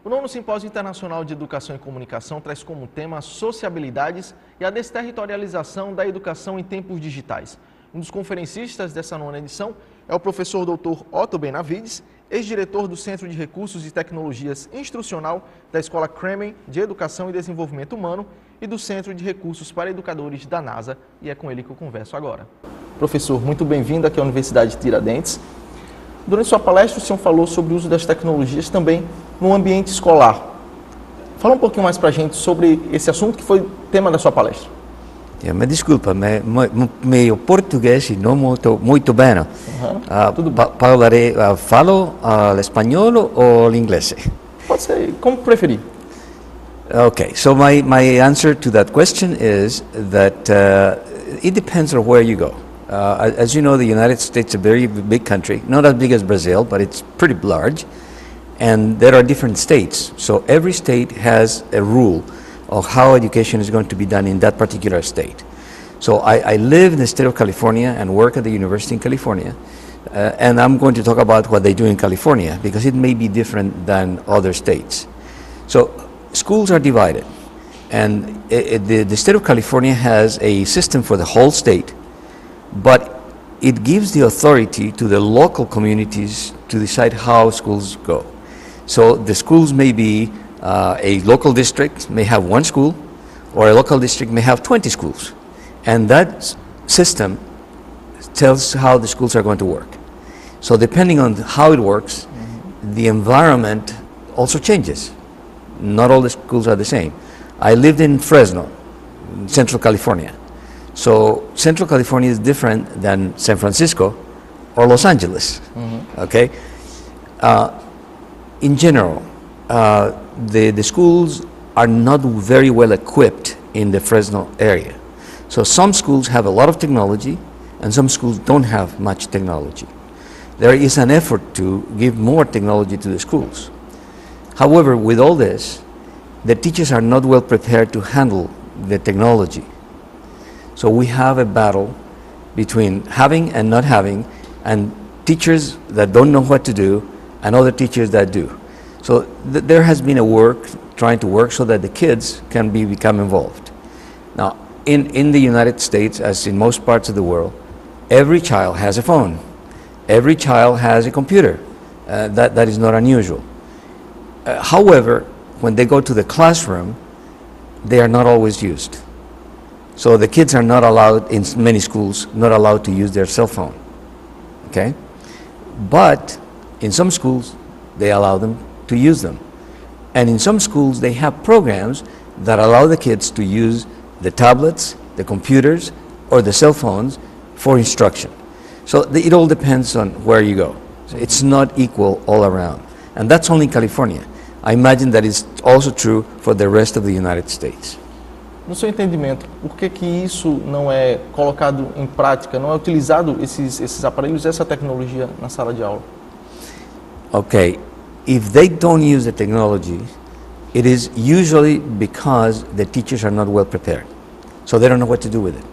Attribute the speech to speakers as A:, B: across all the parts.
A: O nono Simpósio Internacional de Educação e Comunicação traz como tema sociabilidades e a desterritorialização da educação em tempos digitais. Um dos conferencistas dessa nona edição é o professor Dr Otto Benavides, ex-diretor do Centro de Recursos e Tecnologias Instrucional da Escola Kremen de Educação e Desenvolvimento Humano e do Centro de Recursos para Educadores da NASA, e é com ele que eu converso agora. Professor, muito bem-vindo aqui à Universidade de Tiradentes. Durante sua palestra, o senhor falou sobre o uso das tecnologias também no ambiente escolar. Fala um pouquinho mais para a gente sobre esse assunto que foi tema da sua palestra.
B: Me desculpa, meu português não muito bem.
A: Tudo bem.
B: Falo espanhol ou inglês?
A: Pode ser, como preferir.
B: Okay, so my answer to that question is that it depends on where you go. As you know, the United States is a very big country, not as big as Brazil, but it's pretty large, and there are different states. So every state has a rule of how education is going to be done in that particular state. So I live in the state of California and work at the University in California, and I'm going to talk about what they do in California because it may be different than other states. So schools are divided, and the state of California has a system for the whole state, but it gives the authority to the local communities to decide how schools go. So the schools may be a local district may have one school, or a local district may have 20 schools. And that system tells how the schools are going to work. So depending on how it works, the environment also changes. Not all the schools are the same. I lived in Fresno, Central California. So Central California is different than San Francisco or Los Angeles, okay? In general, the schools are not very well equipped in the Fresno area. So some schools have a lot of technology and some schools don't have much technology. There is an effort to give more technology to the schools. However, with all this, the teachers are not well prepared to handle the technology. So we have a battle between having and not having, and teachers that don't know what to do and other teachers that do. So there has been trying to work so that the kids can become involved. Now, in the United States, as in most parts of the world, every child has a phone. Every child has a computer. That is not unusual. However, when they go to the classroom, they are not always used. So the kids are not allowed, in many schools, not allowed to use their cell phone, okay? But in some schools, they allow them to use them. And in some schools, they have programs that allow the kids to use the tablets, the computers, or the cell phones for instruction. So it all depends on where you go. So it's not equal all around. And that's only California. I imagine that is also true for the rest of the United States.
A: No seu entendimento, por que isso não é colocado em prática, não é utilizado esses aparelhos, essa tecnologia na sala de aula?
B: Okay, if they don't use the technology, it is usually because the teachers are not well prepared. So they don't know what to do with it.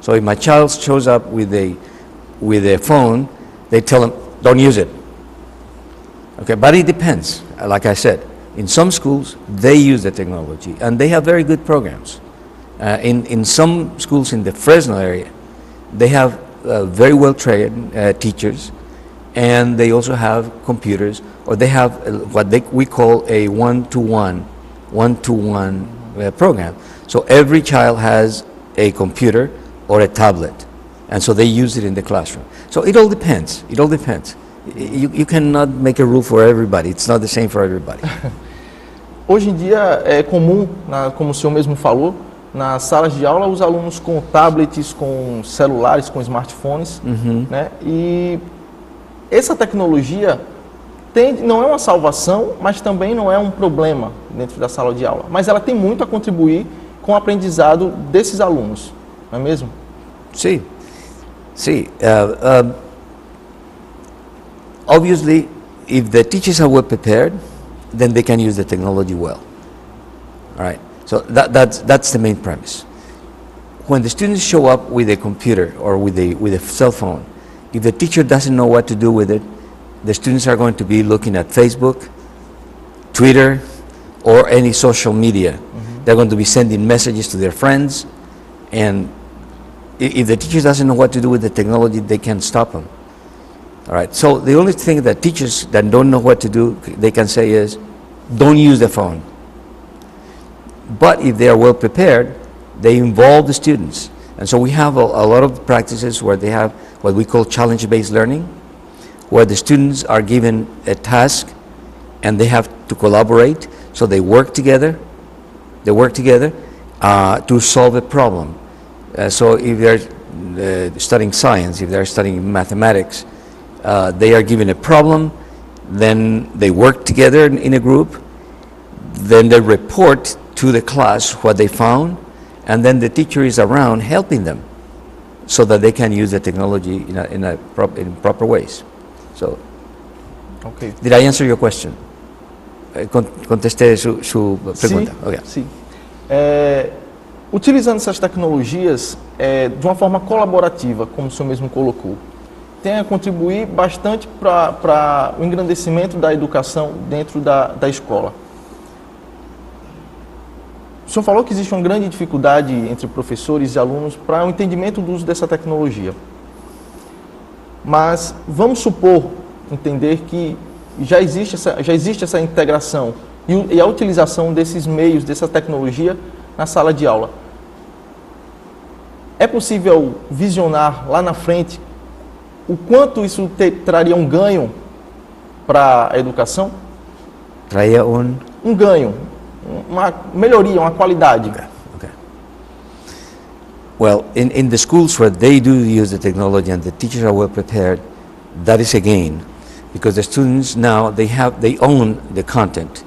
B: So if my child shows up with a phone, they tell them, don't use it. Okay, but it depends, like I said. In some schools, they use the technology, and they have very good programs. In some schools in the Fresno area, they have very well-trained teachers, and they also have computers, or they have what we call a one-to-one program. So every child has a computer or a tablet, and so they use it in the classroom. So it all depends. It all depends. You cannot make a rule for everybody. It's not the same for everybody.
A: Hoje em dia é comum, como o senhor mesmo falou, nas salas de aula os alunos com tablets, com celulares, com smartphones, né? E essa tecnologia não é uma salvação, mas também não é um problema dentro da sala de aula. Mas ela tem muito a contribuir com o aprendizado desses alunos, não é mesmo?
B: Sim. Obviously, if the teachers are well prepared, then they can use the technology well. All right. So that's the main premise. When the students show up with a computer or with a cell phone, if the teacher doesn't know what to do with it, the students are going to be looking at Facebook, Twitter, or any social media. They're going to be sending messages to their friends, and if the teacher doesn't know what to do with the technology, they can't stop them. All right, so the only thing that teachers that don't know what to do, they can say is, don't use the phone. But if they are well prepared, they involve the students. And so we have a lot of practices where they have what we call challenge-based learning, where the students are given a task and they have to collaborate, so they work together. To solve a problem. So if they're studying science, if they're studying mathematics, they are given a problem, then they work together in a group, then they report to the class what they found, and then the teacher is around helping them so that they can use the technology in proper ways. So,
A: okay.
B: Did I answer your question? Contesté su pergunta.
A: Sim, sim. Utilizando essas tecnologias de uma forma colaborativa, como o senhor mesmo colocou, tem a contribuir bastante para o engrandecimento da educação dentro da escola. O senhor falou que existe uma grande dificuldade entre professores e alunos para o entendimento do uso dessa tecnologia. Mas vamos supor, entender que já existe essa integração e a utilização desses meios, dessa tecnologia na sala de aula. É possível visionar lá na frente o quanto isso traria um ganho para a educação?
B: Traria um
A: ganho, uma melhoria, uma qualidade.
B: Okay. Well, in the schools where they do use the technology and the teachers are well prepared, that is a gain, because the students now they own the content.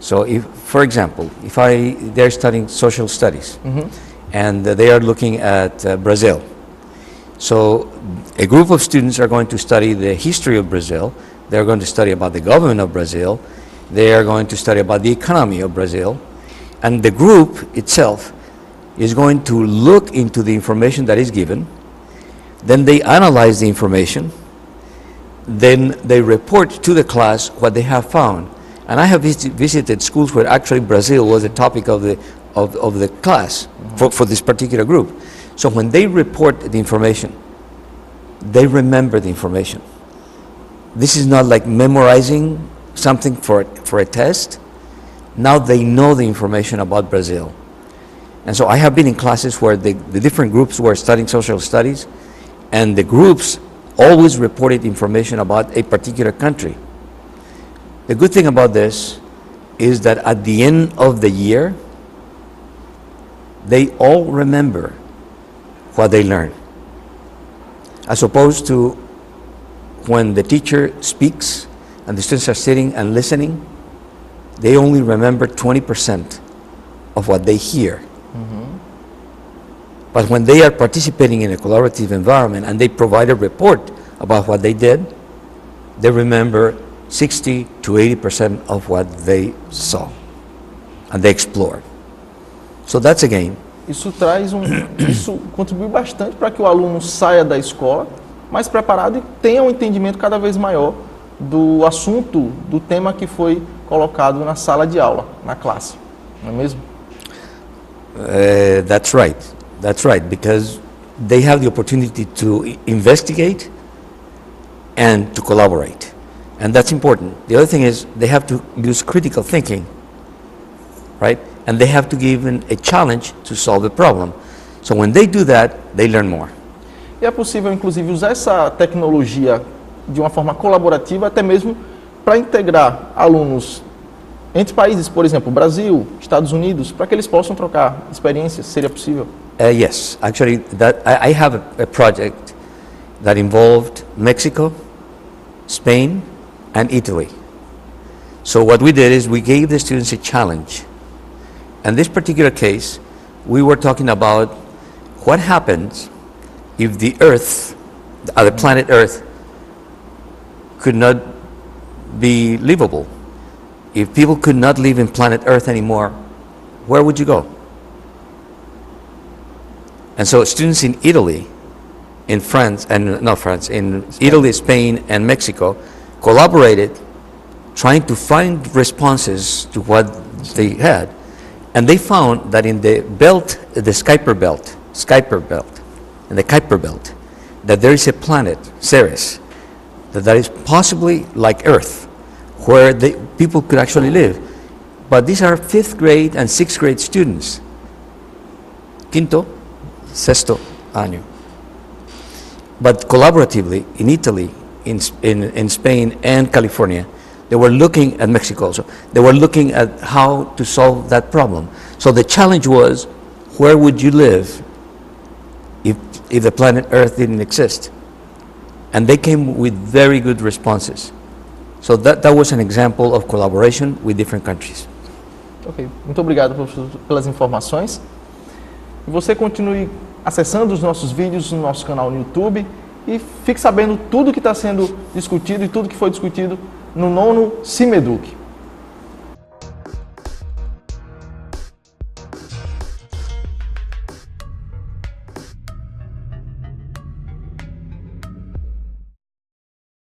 B: So if, for example, if they're studying social studies, and they are looking at Brazil. So a group of students are going to study the history of Brazil. They're going to study about the government of Brazil. They are going to study about the economy of Brazil. And the group itself is going to look into the information that is given. Then they analyze the information. Then they report to the class what they have found. And I have visited schools where actually Brazil was the topic of the class for this particular group. So when they report the information, they remember the information. This is not like memorizing something for a test. Now they know the information about Brazil. And so I have been in classes where the different groups were studying social studies, and the groups always reported information about a particular country. The good thing about this is that at the end of the year, they all remember what they learned. As opposed to when the teacher speaks and the students are sitting and listening, they only remember 20% of what they hear. But when they are participating in a collaborative environment and they provide a report about what they did, they remember 60 to 80% of what they saw and they explored. So that's a game.
A: Isso contribui bastante para que o aluno saia da escola mais preparado e tenha um entendimento cada vez maior do assunto, do tema que foi colocado na sala de aula, na classe, não é mesmo?
B: That's right. That's right, because they have the opportunity to investigate and to collaborate. And that's important. The other thing is they have to use critical thinking, right? And they have to give a challenge to solve the problem. So when they do that, they learn more.
A: E é possível, inclusive, usar essa tecnologia de uma forma colaborativa, até mesmo para integrar alunos entre países, por exemplo, Brasil, Estados Unidos, para que eles possam trocar experiências. Seria possível?
B: Yes, actually, I have a project that involved Mexico, Spain, and Italy. So what we did is we gave the students a challenge. In this particular case, we were talking about what happens if the Earth, the planet Earth, could not be livable. If people could not live in planet Earth anymore, where would you go? And so students in Italy, in France, and not France, in Italy, Spain, and Mexico, collaborated trying to find responses to what they had. And they found that in the belt, the Kuiper belt, and the Kuiper belt, that there is a planet, Ceres, that is possibly like Earth, where people could actually live. But these are 5th grade and 6th grade students. Quinto, sexto año. But collaboratively, in Italy, in Spain and California, they were looking at Mexico also. They were looking at how to solve that problem. So the challenge was, where would you live if the planet Earth didn't exist? And they came with very good responses. So that was an example of collaboration with different countries.
A: Ok, muito obrigado pelas informações. E você continue acessando os nossos vídeos no nosso canal no YouTube e fique sabendo tudo que está sendo discutido e tudo que foi discutido no 9º CIMEDUC.